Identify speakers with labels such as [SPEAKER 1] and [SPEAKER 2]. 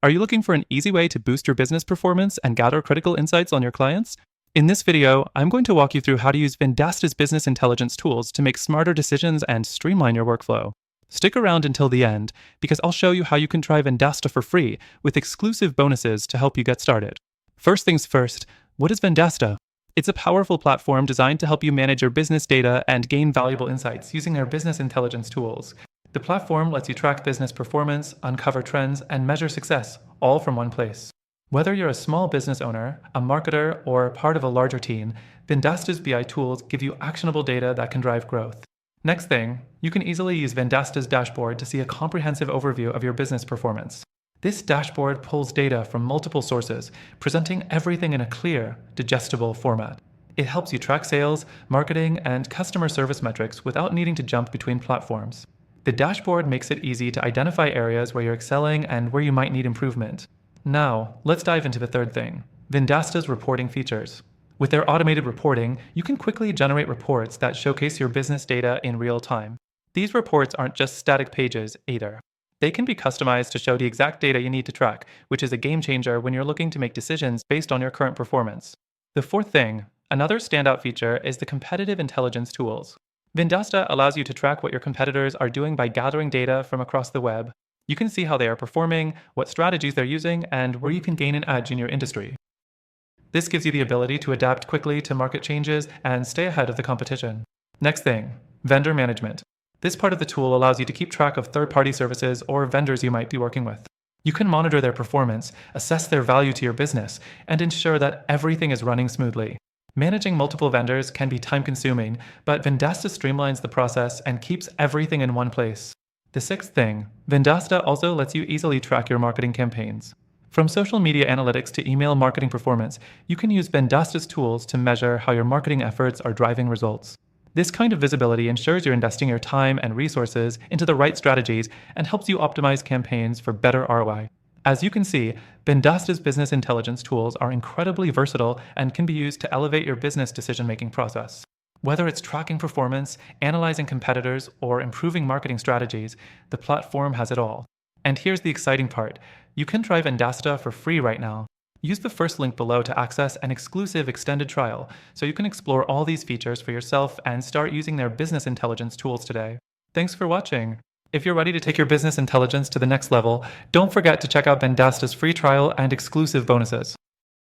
[SPEAKER 1] Are you looking for an easy way to boost your business performance and gather critical insights on your clients? In this video, I'm going to walk you through how to use Vendasta's business intelligence tools to make smarter decisions and streamline your workflow. Stick around until the end, because I'll show you how you can try Vendasta for free with exclusive bonuses to help you get started. First things first, what is Vendasta? It's a powerful platform designed to help you manage your business data and gain valuable insights using their business intelligence tools. The platform lets you track business performance, uncover trends, and measure success, all from one place. Whether you're a small business owner, a marketer, or part of a larger team, Vendasta's BI tools give you actionable data that can drive growth. Next thing, you can easily use Vendasta's dashboard to see a comprehensive overview of your business performance. This dashboard pulls data from multiple sources, presenting everything in a clear, digestible format. It helps you track sales, marketing, and customer service metrics without needing to jump between platforms. The dashboard makes it easy to identify areas where you're excelling and where you might need improvement. Now, let's dive into the third thing, Vendasta's reporting features. With their automated reporting, you can quickly generate reports that showcase your business data in real time. These reports aren't just static pages either. They can be customized to show the exact data you need to track, which is a game changer when you're looking to make decisions based on your current performance. The fourth thing, another standout feature, is the competitive intelligence tools. Vendasta allows you to track what your competitors are doing by gathering data from across the web. You can see how they are performing, what strategies they're using, and where you can gain an edge in your industry. This gives you the ability to adapt quickly to market changes and stay ahead of the competition. Next thing, vendor management. This part of the tool allows you to keep track of third-party services or vendors you might be working with. You can monitor their performance, assess their value to your business, and ensure that everything is running smoothly. Managing multiple vendors can be time-consuming, but Vendasta streamlines the process and keeps everything in one place. The sixth thing, Vendasta also lets you easily track your marketing campaigns. From social media analytics to email marketing performance, you can use Vendasta's tools to measure how your marketing efforts are driving results. This kind of visibility ensures you're investing your time and resources into the right strategies and helps you optimize campaigns for better ROI. As you can see, Vendasta's business intelligence tools are incredibly versatile and can be used to elevate your business decision-making process. Whether it's tracking performance, analyzing competitors, or improving marketing strategies, the platform has it all. And here's the exciting part. You can try Vendasta for free right now. Use the first link below to access an exclusive extended trial, so you can explore all these features for yourself and start using their business intelligence tools today. Thanks for watching. If you're ready to take your business intelligence to the next level, don't forget to check out Vendasta's free trial and exclusive bonuses.